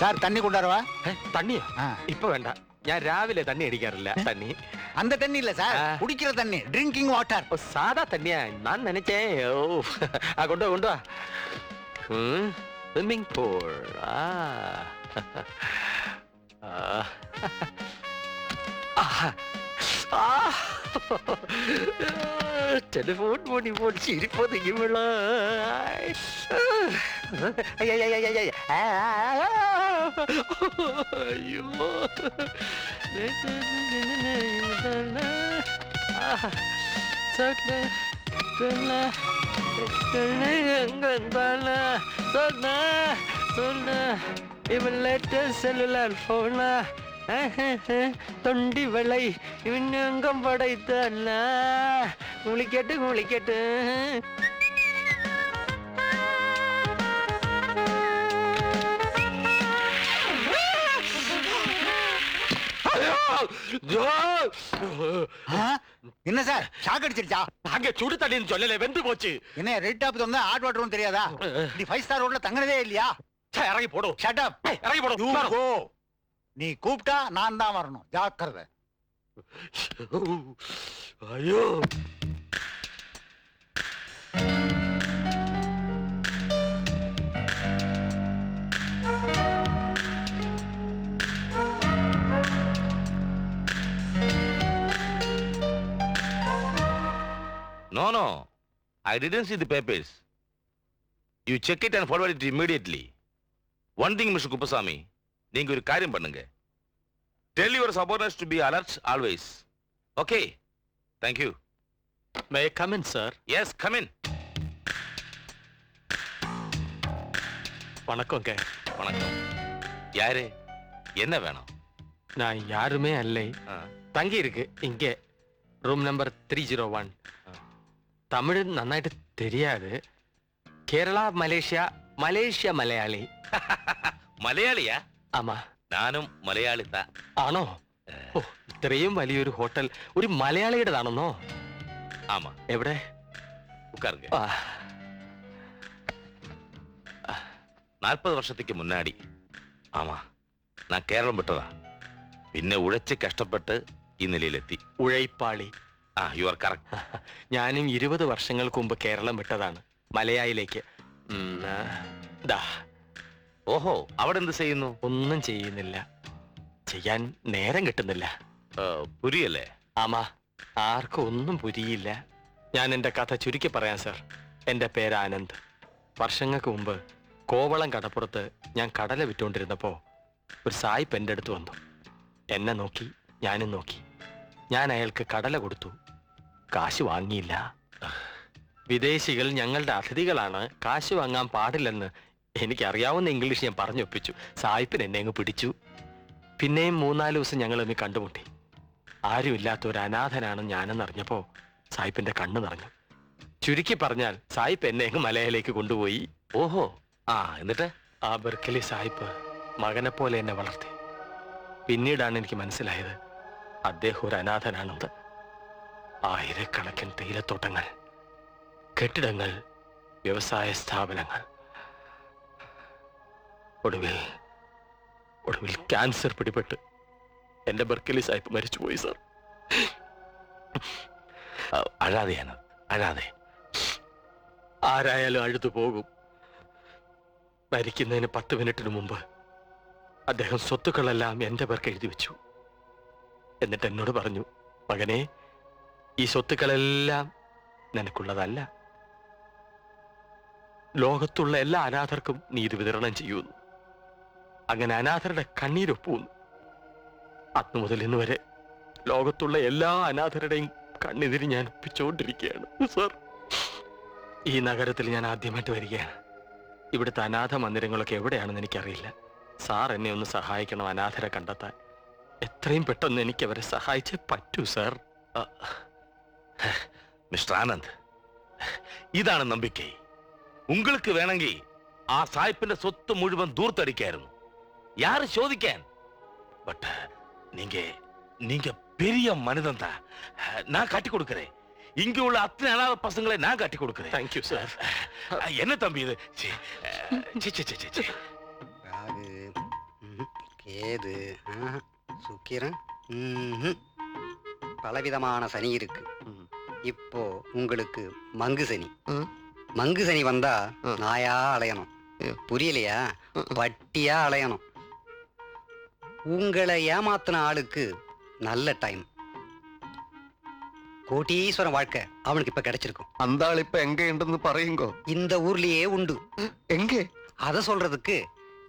Sir தண்ணி கொண்டாருவா? தண்ணியா? இப்ப வேண்டாம். ഞാൻ രാവിലെ തണ്ണി അടിക്കാറില്ല. തണ്ണി அந்த தண்ணி இல்ல சார், குடிக்கிற தண்ணி, ட்ரிங்கிங் வாட்டர். സാധാ തണ്ണിയാ? ഞാൻ നനച്ചേ. ഓ കൊണ്ടുവാ കൊണ്ടുവാ. Swimming pool. ടെലിഫോൺ മോണി മോണി ചിരിപ്പതിക്കുള്ള അയ്യോ ഇവൻ ലേറ്റസ്റ്റ് സെല്ലുലാർ ഫോണാ തൊണ്ടി വിളை ഇവനങ്കം പടയത്തല്ല കുളിക്കട്ട് കുളിക്കട്ട്. என்ன சார் ஷாக் அடிச்சிருச்சா? அங்க சுடு தண்ணின்னு சொல்லல, வெந்து போச்சு. என்ன ரெட் டாப் வந்து ஹாட் வாட்டரும் தெரியாதா? நீ 5 ஸ்டார் ரோட்ல தங்கனதே இல்லையா? இறங்கி போடும். Shut up. இறங்கி போடும். நீ கூப்பிட்டா நான் தான் வரணும், ஜாக்கிரதை. ஐயோ No, I didn't see the papers. You check it and forward it immediately. One thing, Mr. Kuppasamy, நீங்க ஒரு காரியம் பண்ணுங்க. Tell your subordinates to be alert always. Okay? Thank you. May I come in, sir? Yes, come in. வணக்கங்க. வணக்கம். யாரு? என்ன வேணும்? நான் யாருமே அல்லை. தங்கி இருக்கு இங்கே. Room number 301. തമിഴ് നന്നായിട്ട് தெரியாது. കേരള മലേഷ്യ മലയാളി. മലയാളിയാ? ആമാ. ഞാനും മലയാളി താ. ആണോ? ഓ, ഇത്രയും വലിയൊരു ഹോട്ടൽ ഒരു മലയാളിയുടേതാണെന്നോ? ആമാ. എവിടെ? ഉட்காருங்க. 40 വർഷത്തേക്ക് മുന്നാടി. ആമാ, ഞാൻ കേരളം വിട്ടതാ. പിന്നെ ഉഴച്ച് കഷ്ടപ്പെട്ട് ഈ നിലയിലെത്തി. ഉഴൈപ്പാളി. You are correct. ഞാനും 20 വർഷങ്ങൾക്ക് മുമ്പ് കേരളം വിട്ടതാണ്, മലയായിലേക്ക്. ഓഹോ, അവിടെ എന്ത് ചെയ്യുന്നു? ഒന്നും ചെയ്യുന്നില്ല. ചെയ്യാൻ നേരം കിട്ടുന്നില്ല. പുരിയല്ലേ? ആമാ, ആർക്കും ഒന്നും പുരിയില്ല. ഞാൻ എൻ്റെ കഥ ചുരുക്കി പറയാം സർ. എൻ്റെ പേര് ആനന്ദ്. വർഷങ്ങൾക്ക് മുമ്പ് കോവളം കടപ്പുറത്ത് ഞാൻ കടല വിറ്റുകൊണ്ടിരുന്നപ്പോൾ ഒരു സായിപ്പ് എൻ്റെ അടുത്ത് വന്നു. എന്നെ നോക്കി, ഞാനും നോക്കി. ഞാൻ അയാൾക്ക് കടല കൊടുത്തു. കാശ് വാങ്ങിയില്ല. വിദേശികൾ ഞങ്ങളുടെ അതിഥികളാണ്, കാശ് വാങ്ങാൻ പാടില്ലെന്ന് എനിക്കറിയാവുന്ന ഇംഗ്ലീഷ് ഞാൻ പറഞ്ഞൊപ്പിച്ചു. സായിപ്പിന് എന്നെ അങ്ങ് പിടിച്ചു. പിന്നെയും 3-4 ദിവസം ഞങ്ങൾ തമ്മിൽ കണ്ടുമുട്ടി. ആരുമില്ലാത്ത ഒരു അനാഥനാണ് ഞാനെന്നറിഞ്ഞപ്പോൾ സായിപ്പിന്റെ കണ്ണ് നിറഞ്ഞു. ചുരുക്കി പറഞ്ഞാൽ സായിപ്പ് എന്നെ അങ്ങ് മലയിലേക്ക് കൊണ്ടുപോയി. ഓഹോ, എന്നിട്ട്? ആ ബർക്കലി സായിപ്പ് മകനെ പോലെ എന്നെ വളർത്തി. പിന്നീടാണ് എനിക്ക് മനസ്സിലായത് അദ്ദേഹം ഒരു അനാഥനാണെന്ന്. ആയിരക്കണക്കിന് തേയിലത്തോട്ടങ്ങൾ, കെട്ടിടങ്ങൾ, വ്യവസായ സ്ഥാപനങ്ങൾ. ഒടുവിൽ ക്യാൻസർ പിടിപെട്ട് എന്റെ ബർക്കലി സാഹിബ് മരിച്ചുപോയി സർ. അഴാതെയാണ്, അഴാതെ. ആരായാലും അഴുതു പോകും. മരിക്കുന്നതിന് 10 മിനിറ്റിന് മുമ്പ് അദ്ദേഹം സ്വത്തുക്കളെല്ലാം എന്റെ പേർക്ക് എഴുതി വെച്ചു. എന്നിട്ട് എന്നോട് പറഞ്ഞു, മകനെ, ഈ സ്വത്തുക്കളെല്ലാം നിനക്കുള്ളതല്ല. ലോകത്തുള്ള എല്ലാ അനാഥർക്കും നീ ഇത് വിതരണം ചെയ്യുന്നു. അങ്ങനെ അനാഥരുടെ കണ്ണീരൊപ്പുന്നു. അന്നു മുതൽ ഇന്ന് വരെ ലോകത്തുള്ള എല്ലാ അനാഥരുടെയും കണ്ണീര് ഞാൻ ഒപ്പിച്ചുകൊണ്ടിരിക്കുകയാണ് സർ. ഈ നഗരത്തിൽ ഞാൻ ആദ്യമായിട്ട് വരികയാണ്. ഇവിടുത്തെ അനാഥ മന്ദിരങ്ങളൊക്കെ എവിടെയാണെന്ന് എനിക്കറിയില്ല. സാർ എന്നെ ഒന്ന് സഹായിക്കണം അനാഥരെ കണ്ടെത്താൻ. എത്രയും പെട്ടെന്ന് എനിക്ക് അവരെ സഹായിച്ചേ പറ്റൂ സർ. മിസ്റ്റർ ആനന്ദ്, ഇതാണ് നമ്പിക്കൈ. உங்களுக்கு വേണമെങ്കിൽ ആ സായിപ്പിന്റെ സ്വത്ത് മുഴുവൻ ദൂർത്തടിക്കായിരുന്നു. யாரு சோதிக்கேன்? பட் நீங்க பெரிய மனிதன் தான். நான் காட்டி கொடுக்கிறேன். இங்க உள்ள அத்தனை அனாத பசங்களை நான் காட்டி கொடுக்கிறேன். Thank you sir. என்ன தம்பி இது? கேது, சுக்கிரன், பலவிதமான சனி இருக்கு. இப்போ உங்களுக்கு மங்கு சனி. மங்கு சனி வந்தா நாயா அலையணும், புரியலையா? பட்டியா அலையணும். உங்களை ஏமாத்தின ஆளுக்கு நல்ல டைம், கோட்டீஸ்வரன் வாழ்க்கை அவனுக்கு இப்ப கிடைச்சிருக்கும். அந்த ஆள் இப்ப எங்க உണ്ടെന്ന് പറയുங்கோ. இந்த ஊர்லயே உண்டு. എങ്കെ? அத சொல்றதுக்கு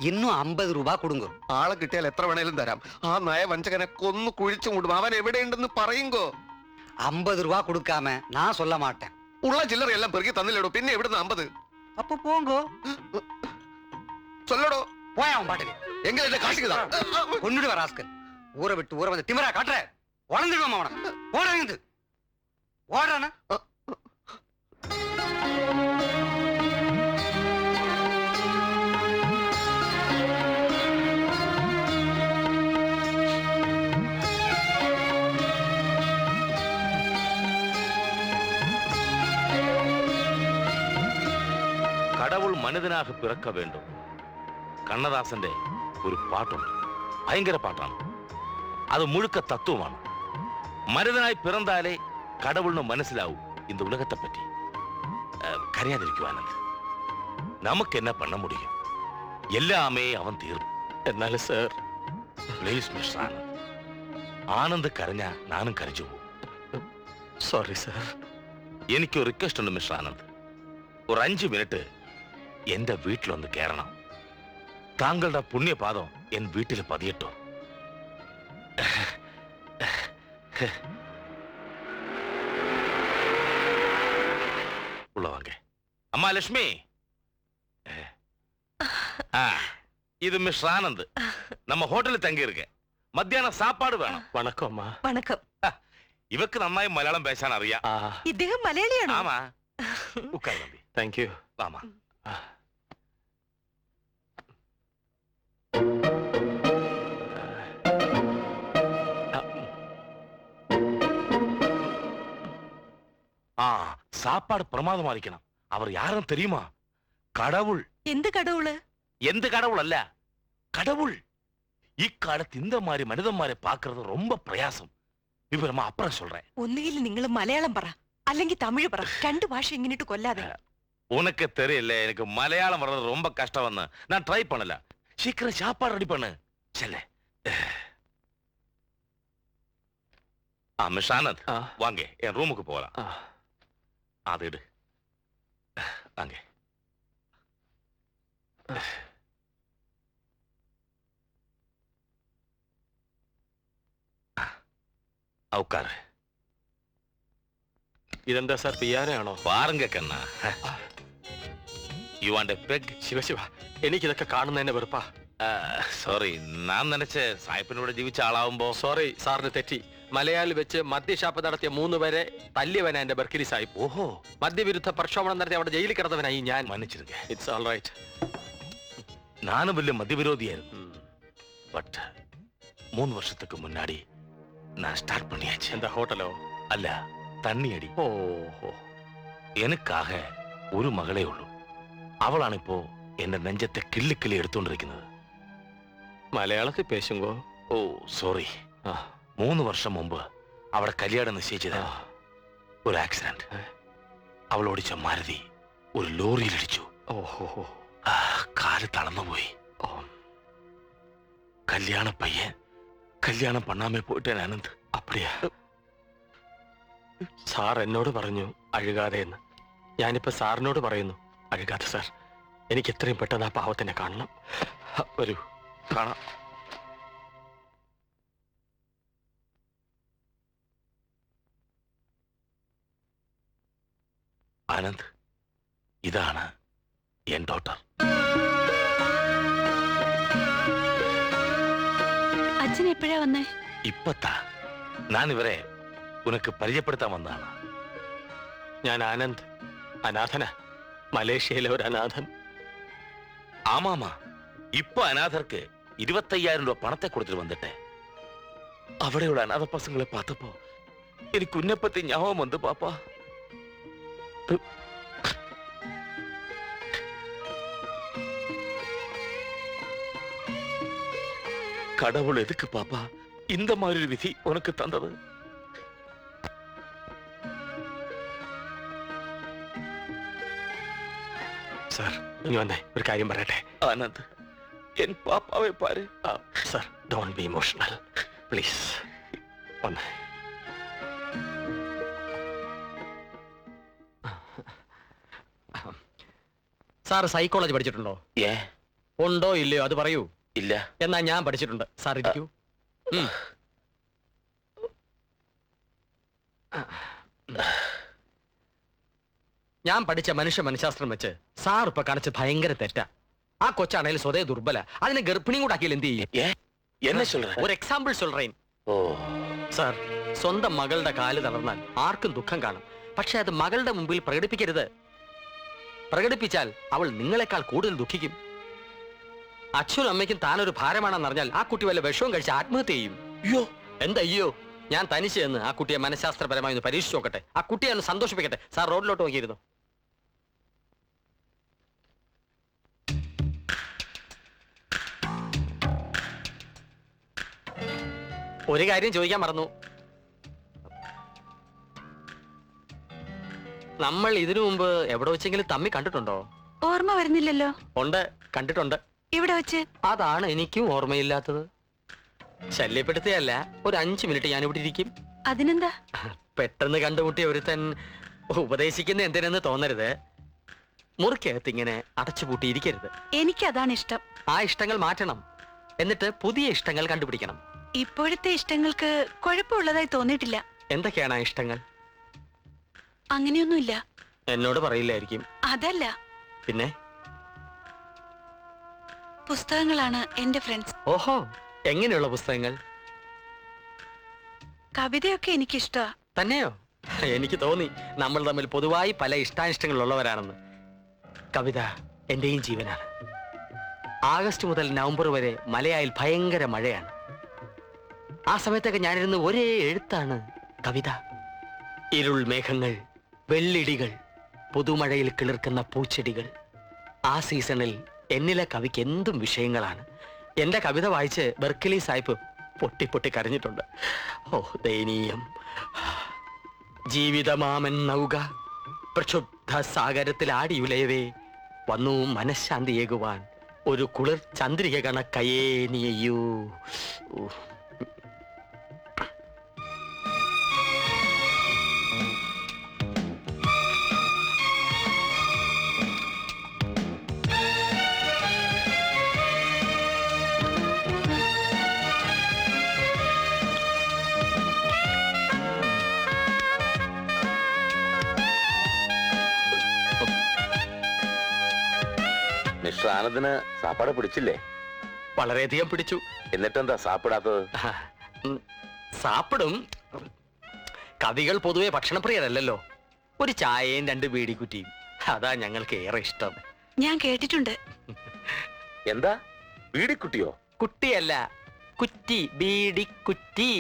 இன்னும் 50 ரூபாய் கொடுங்க. ആളെ കിട്ടിയാൽ എത്ര വേണേലും തരാം. ആ നയവഞ്ചകനെ കൊന്നു കുഴിച്ചു മൂടും. അവൻ എവിടെയുണ്ടെന്ന് പറയുങ്കോ. 50 ரூபாய் கொடுக்காம நான் சொல்ல மாட்டேன். ഉള്ള ചില്ലറയെല്ലാം പെറുക്കി തന്നില്ലടോ. പിന്നെ എവിടുന്ന് 50? அப்ப போங்கோ. சொல்லடோ. போய் அவன் பாட்டுக்கு. எங்க இந்த காட்டுக்குதா? கொன்னுடு வர ஆஸ்கர். ஊரை விட்டு ஊரை வந்து திமிரா காட்டுற. உடந்துடுவோம் அவனை. ஓடுறது ஓடுறானா? கடவுள் மனிதனாக பிறக்க வேண்டும். കണ്ണദാസന്റെ ഒരു പാട്ടുണ്ട്, ഭയങ്കര പാട്ടാണ്. അത് മുഴുക്ക തത്വമാണ്. മനിതനായി പിറന്നാലേ கடவுள்னு മനസ്സിലാവും இந்த உலகத்தை பற்றி. കരയാതിരിക്കുവാനത് നമുക്ക് என்ன பண்ண முடியும்? எல்லாமே அவன் தீர்ப்பு. എന്നാലും sir, please mister Anand. Anand കരഞ്ഞ നാനും കരഞ്ഞു പോകും. Sorry sir. എനിക്ക് ഒരു റിക്വസ്റ്റ് ഉണ്ട് മിസ്റ്റർ ആനന്ദ്. ഒരു 5 മിനിറ്റ് എന്റെ വീട്ടിലൊന്ന് കയറണം. താങ്കളുടെ പുണ്യപാദം എൻ വീട്ടിൽ പതിയട്ടോ. உள்ளவாங்க. அம்மா லட்சுமி, இது மிஸ்டர் ஆனந்த். நம்ம ஹோட்டலில் தங்கி இருக்கேன். மத்தியானம் சாப்பாடு வேணும். വണക്കം അമ്മ. വണക്കം. ഇവക്ക് നന്നായി മലയാളം പേശാൻ അറിയാം. ഇദ്ദേഹം മലയാളിയാണോ? ആമാ. ഉക്കാർ തമ്പി. Thank you. വാമാ. சாப்பாடு பிரமாதமா இருக்கணும். அவர் யாரும் தெரியுமா? கடவுள். എന്ത് കടവുള്? எந்த கடவுள் அல்ல, கடவுள். இக்காலத்து இந்த மாதிரி மனிதന്മാരെ பார்க்கிறது ரொம்ப பிரயாசம். വിവരമാ അപ്പുറം சொல்றேன். ഒന്നുകിൽ നിങ്ങൾ മലയാളം പറ, അല്ലെങ്കിൽ തമിഴ് പറ. 2 ഭാഷ ഇങ്ങനിട്ട് കൊല്ലാതെ. உனக்கு தெரியல, எனக்கு மலையாளம் வர்றது ரொம்ப கஷ்டம். நான் ட்ரை பண்ணல. சீக்கிரம் சாப்பாடு ரெடி பண்ணு. செல்ல. மிஸ் ஆனந்த், வாங்க என் ரூமுக்கு போகலாம். அது எடு. வாங்க. உட்காரு. ഇതെന്താ സാർ, പിയാനാണോ? பாருங்க கண்ணா. You want a peg? Shiva Shiva, എനിക്കിതൊക്കെ കാണുന്നതന്നെ വെറുപ്പാ. സോറി, ഞാൻ നനച്ച സായിപ്പിനോട് ജീവിച്ച ആളാവുമ്പോ. സോറി, സാറിന് തെറ്റി. മലയാളി വെച്ച് മദ്യഷാപ്പ് നടത്തിയ 3 പേരെ തല്ലിയവനാ എന്റെ ബർക്കിലി സാഹിബ്. ഓഹോ, മദ്യവിരുദ്ധ പ്രക്ഷോഭണം നടത്തി അവിടെ ജയിലിൽ കിടന്നവനായി ഞാൻ. മன்னிச்சிருங்க. It's all right. நானும் വലിയ மദ്യவிரோதியாയിരുന്നു. பட் 3 வருஷத்துக்கு முன்னாடி நான் ஸ்டார்ட் பண்ணியாச்சு. എന്താ, ഹോട്ടലോ? அல்ல, தண்ணி அடி. ഓഹോ. எனக்காக ഒരു മകളേ ഉള്ളൂ. അവളാണ് ഇപ്പോ എന്റെ നെഞ്ചത്തെ കിള്ളി കിള്ളി എടുത്തുകൊണ്ടിരിക്കുന്നത്. മലയാളത്തിൽ പേശുങ്കോ? ഓ സോറി. 3 വർഷം മുമ്പ് അവിടെ കല്യാണം നിശ്ചയിച്ചത്. ഒരു ആക്സിഡന്റ്. അവൾ ഓടിച്ച മാരുതി ഒരു ലോറിയിൽ ഇടിച്ചു. ഓഹോ. കാല് തളർന്നുപോയി. കല്യാണ പയ്യൻ കല്യാണം പണ്ണാമേ പോയിട്ടേ ആനന്ദ്. അപ്പടിയാ? സാർ എന്നോട് പറഞ്ഞു അഴുകാതെ എന്ന്. ഞാനിപ്പോ സാറിനോട് പറയുന്നു അഴുകാതെ. സാർ, എനിക്ക് എത്രയും പെട്ടെന്ന് ആ പാവത്തിനെ കാണണം. വരൂ, കാണാം. ആനന്ദ്, ഇതാണ് എൻ ഡോട്ടർ. അച്ഛൻ എപ്പോഴാ വന്നേ? ഇപ്പത്താ. ഞാൻ ഇവരെ ഉനക്ക് പരിചയപ്പെടുത്താൻ വന്നതാണ്. ഞാൻ ആനന്ദ്, അനാഥന. മലേഷ്യയിലെ ഒരു അനാഥൻ. ആമാമാ, ഇപ്പൊ അനാഥർക്ക് 25,000 രൂപ പണത്തെ കൊടുത്തിട്ട് വന്നിട്ടെ. അവിടെയുള്ള അനാഥ പസങ്ങളെ പാത്തപ്പോ എനിക്ക് ഉന്നപ്പത്തി ഞാവും വന്ന് പാപ്പാ. கடவுள் எதுக்கு பாப்பா இந்த மாதிரி ஒரு விதி உனக்கு தந்தது? സാർ ഇനി വന്നേ, ഒരു കാര്യം പറയട്ടെ. ஆனந்த், என் பாப்பாவை பாரு. Sir, don't be emotional please. വന്നേ. സാർ സൈക്കോളജി പഠിച്ചിട്ടുണ്ടോ? ஏன்? ഉണ്ടോ ഇല്ലയോ അത് പറയൂ. இல்ல. എന്നാ ഞാൻ പഠിച്ചിട്ടുണ്ട്. സാർ ഇരിക്കൂ. ഞാൻ പഠിച്ച മനഃശാസ്ത്രം വെച്ച് സാർ ഇപ്പൊ കാണിച്ച് ഭയങ്കര തെറ്റാ. ആ കൊച്ചാണേലും സ്വതേ ദുർബല, അതിനെ ഗർഭിണിയും കൂടെ ആക്കിയാൽ എന്ത് ചെയ്യും? ஏன்? என்ன சொல்ற? ഒരു എക്സാമ്പിൾ സൊല്ലേൻ. ஓ, സാർ, സ്വന്തം മകളുടെ കാല് തളർന്നാൽ ആർക്കും ദുഃഖം കാണും. പക്ഷെ അത് മകളുടെ മുമ്പിൽ പ്രകടിപ്പിക്കരുത്. പ്രകടിപ്പിച്ചാൽ അവൾ നിങ്ങളെക്കാൾ കൂടുതൽ ദുഃഖിക്കും. അച്ഛനും അമ്മയ്ക്കും താനൊരു ഭാരമാണെന്ന് അറിഞ്ഞാൽ ആ കുട്ടി വല്ല വിഷവും കഴിച്ച് ആത്മഹത്യ ചെയ്യും. ஐயோ, എന്തയ്യോ? ഞാൻ തനിച്ച് എന്ന് ആ കുട്ടിയെ മനഃശാസ്ത്രപരമായി ഒന്ന് പരീക്ഷിച്ച് നോക്കട്ടെ. ആ കുട്ടിയെ ഒന്ന് സന്തോഷിപ്പിക്കട്ടെ. സാർ റോഡിലോട്ട് നോക്കിയിരുന്നു. ഒരു കാര്യം ചോദിക്കാൻ മറന്നു. നമ്മൾ ഇതിനു മുമ്പ് എവിടെ വെച്ചെങ്കിലും തമ്മി കണ്ടിട്ടുണ്ടോ? ഓർമ്മ വരുന്നില്ലല്ലോ. ഉണ്ട്, കണ്ടിട്ടുണ്ട്. ഇവിടെ വെച്ച്? അതാണ് എനിക്കും ഓർമ്മയില്ലാത്തത്. ശല്യപ്പെടുത്തുകയല്ല, ഒരു 5 മിനിറ്റ് ഞാൻ ഇവിടെ ഇരിക്കും. അതിനെന്താ? പെട്ടെന്ന് കണ്ടുമുട്ടിയ ഒരുത്തൻ ഉപദേശിക്കുന്ന എന്തിനെന്ന് തോന്നരുത്. മുറിക്കകത്ത് ഇങ്ങനെ അടച്ചുപൂട്ടിയിരിക്കരുത്. എനിക്കതാണ് ഇഷ്ടം. ആ ഇഷ്ടങ്ങൾ മാറ്റണം, എന്നിട്ട് പുതിയ ഇഷ്ടങ്ങൾ കണ്ടുപിടിക്കണം. ഇപ്പോഴത്തെ ഇഷ്ടങ്ങൾക്ക് കുഴപ്പമുള്ളതായി തോന്നിയിട്ടില്ല. എന്തൊക്കെയാണ് ആ ഇഷ്ടങ്ങൾ? അങ്ങനെയൊന്നുമില്ല. എന്നോട് പറയില്ലായിരിക്കും. അതല്ല, പിന്നെ? പുസ്തകങ്ങളാണ് എന്റെ ഫ്രണ്ട്സ്. ഓഹോ, എങ്ങനെയുള്ള പുസ്തകങ്ങൾ? കവിതയൊക്കെ എനിക്കിഷ്ടാ. തന്നെയോ? എനിക്ക് തോന്നി നമ്മൾ തമ്മിൽ പൊതുവായി പല ഇഷ്ടാനിഷ്ടങ്ങളുള്ളവരാണെന്ന്. കവിത എന്റെയും ജീവനാണ്. ആഗസ്റ്റ് മുതൽ നവംബർ വരെ മലയായിൽ ഭയങ്കര മഴയാണ്. ആ സമയത്തൊക്കെ ഞാനിരുന്ന് ഒരേ എഴുത്താണ്, കവിത. ഇരുൾ മേഘങ്ങൾ, വെള്ളിടികൾ, പുതുമഴയിൽ കിളിർക്കുന്ന പൂച്ചെടികൾ. ആ സീസണിൽ എന്നിലെ കവിക്ക് എന്തും വിഷയങ്ങളാണ്. എന്റെ കവിത വായിച്ച് ബെർക്കലി സാഹിബ് പൊട്ടി പൊട്ടി കരഞ്ഞിട്ടുണ്ട്. ഓ ദയനീയം. ജീവിതമാമൻ നൗക പ്രക്ഷുബ്ധ സാഗരത്തിൽ ആടിയുലയവേ വന്നു മനഃശാന്തിയേകുവാൻ ഒരു കുളിർ ചന്ദ്രിക കണക്കയേ നീയൂ. മിസ്റ്റർ ആനന്ദിന് സാപ്പാട് പിടിച്ചില്ലേ? വളരെയധികം പിടിച്ചു. എന്നിട്ടെന്താ സാപ്പിടാത്തത്? സാപ്പിടും. കവികൾ പൊതുവെ ഭക്ഷണപ്രിയരല്ലല്ലോ. ഒരു ചായയും 2 ബീഡിക്കുറ്റിയും, അതാ ഞങ്ങൾക്ക് ഏറെ ഇഷ്ടം. ഞാൻ കേട്ടിട്ടുണ്ട്. എന്താ ബീഡിക്കുട്ടിയോ? കുട്ടിയല്ല, കുറ്റി, ബീഡിക്കുറ്റി.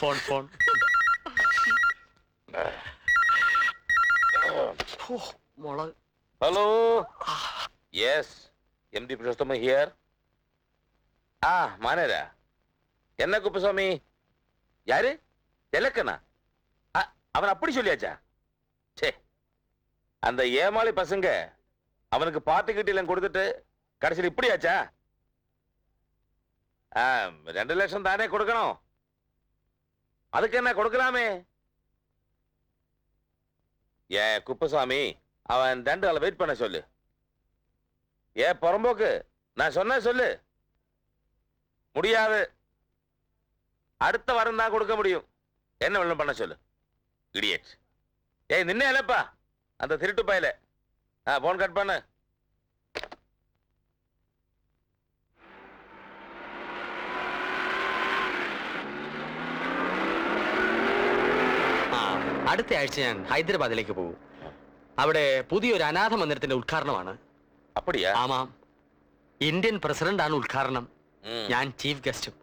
Phone phone. മുളക്. Hello, yes, M D Purushothama here. ஆ மானேரா, என்ன குப்புசாமி? யாரு? தெலக்கனா? அவன் அப்படி சொல்லியாச்சா? சே, அந்த ஏமாளி பசங்க அவனுக்கு பார்ட்டி கிட்டிலாம் கொடுத்துட்டு கடைசியில் இப்படியாச்சா? 2 லட்சம் தானே கொடுக்கணும். அதுக்கு என்ன கொடுக்கலாமே? ஏன் குப்புசாமி, அவன் 2 ஆளை வெயிட் பண்ண சொல்லு. ஏன் புறம்போக்கு, நான் சொன்ன சொல்லு. முடியாது, அடுத்த வாரம் தான் கொடுக்க முடியும். என்ன வெள்ளம் பண்ண சொல்லு. இடியட். ஏய் நின்னே இல்லப்பா அந்த திருட்டு பயல. போன் கட் பண்ணு. അടുത്ത ആഴ്ച ഞാൻ ഹൈദരാബാദിലേക്ക് പോകും. അവിടെ പുതിയൊരു അനാഥ മന്ദിരത്തിന്റെ ഉദ്ഘാടനമാണ്. அப்படியா? ആമാം, ഇന്ത്യൻ പ്രസിഡന്റ് ആണ് ഉദ്ഘാടനം. ഞാൻ ചീഫ് ഗസ്റ്റും.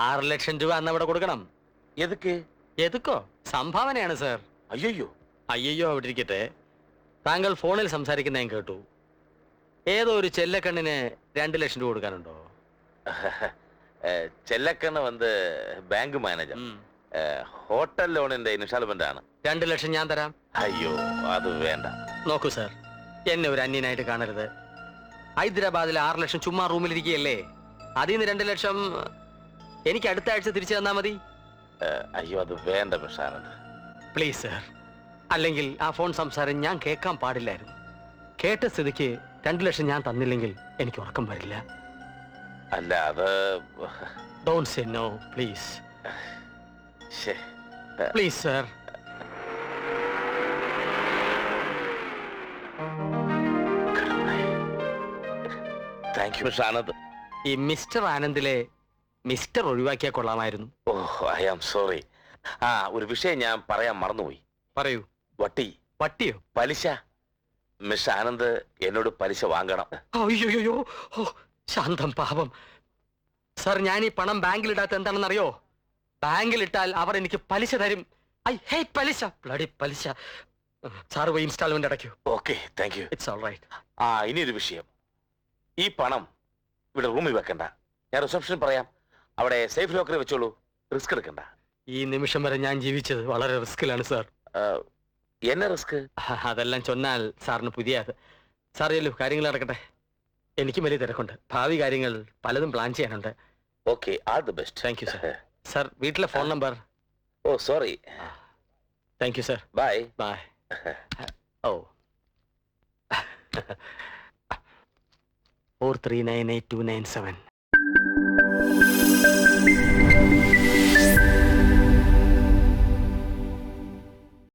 6 ലക്ഷം രൂപ അന്ന് അവിടെ കൊടുക്കണം. எதுக்கு? എതുക്കോ? സംഭാവനയാണ് സർ. ஐயோ, അയ്യോ അവിടെ ഇരിക്കട്ടെ. താങ്കൾ ഫോണിൽ സംസാരിക്കുന്ന ഞാൻ കേട്ടു. ഏതോ ഒരു ചെല്ലക്കണ്ണിന് 2 ലക്ഷം രൂപ കൊടുക്കാനുണ്ടോ? ചെല്ലക്കണ്ണ വന്ന് ബാങ്ക് മാനേജർ, ഹോട്ടൽ ലോണിന്റെ ഇൻസ്റ്റാൾമെന്റ് ആണ്. 2 ലക്ഷം ഞാൻ തരാം. അയ്യോ അത് വേണ്ട. നോക്കൂ സാർ, എന്നെ ഒരു അന്യനായിട്ട് കാണരുത്. ഹൈദരാബാദിൽ 6 ലക്ഷം ചുമ്മാ റൂമിലിരിക്കുകയല്ലേ. അതിൽ നിന്ന് 2 ലക്ഷം എനിക്ക് അടുത്ത ആഴ്ച തിരിച്ചു തന്നാ മതി. അയ്യോ അത് വേണ്ട മിസ്റ്റർ ആനന്ദ്. പ്ലീസ് സാർ, അല്ലെങ്കിൽ ആ ഫോൺ സംസാരം ഞാൻ കേൾക്കാൻ പാടില്ലായിരുന്നു. കേട്ട സ്ഥിതിക്ക് 2 ലക്ഷം ഞാൻ തന്നില്ലെങ്കിൽ എനിക്ക് ഉറക്കം വരില്ല. അല്ല അത് ഡോണ്ട് സേ നോ പ്ലീസ്. ശ്ശേ. Please sir. Thank you mister Anand. ഈ മിസ്റ്റർ ആനന്ദിലെ മിസ്റ്റർ ഒഴിവാക്കിയാൽ കൊള്ളാമായിരുന്നു. ഓഹ് ഐ ആം സോറി. ഒരു വിഷയം ഞാൻ പറയാൻ മറന്നുപോയി. പറയൂ. വട്ടി, പട്ടിയോ? പലിശ. മിസ്റ്റർ ആനന്ദ് എന്നോട് പലിശ വാങ്ങണം. അയ്യോ, ഓ ശാന്തം പാപം. സാർ, ഞാൻ ഈ പണം ബാങ്കിലിടാത്ത എന്താണെന്നറിയോ? ബാങ്കിലിട്ടാൽ അവർ എനിക്ക് പലിശ തരും. ഐ ഹേറ്റ് പലിശ, ബ്ലഡി പലിശ. സാർ പോയി ഇൻസ്റ്റാൾമെന്റ് അടയ്ക്കൂ. Okay thank you. It's all right. ഇനിയൊരു വിഷയം. ഈ പണം ഇവിടെ റൂമിൽ വെക്കണ്ട, ഞാൻ റിസപ്ഷൻ പറയാം. അവിടെ സേഫ് ലോക്കറിൽ വെച്ചോളൂ, റിസ്ക് എടുക്കണ്ട. ഈ നിമിഷം വരെ ഞാൻ ജീവിച്ചത് വളരെ റിസ്കിലാണ് സാർ. എന്നെ റിസ്ക്? അതെല്ലാം ചൊന്നാൽ സാറിന് പുതിയ സാർ ചെല്ലു, കാര്യങ്ങൾ നടക്കട്ടെ. എനിക്കും വലിയ തിരക്കുണ്ട്. ഭാവി കാര്യങ്ങൾ പലതും പ്ലാൻ ചെയ്യാനുണ്ട്. Okay, all the best. Thank you sir. Sir, വീട്ടിലെ phone number? Oh sorry. Thank you sir. Bye. Bye. Oh 43988297.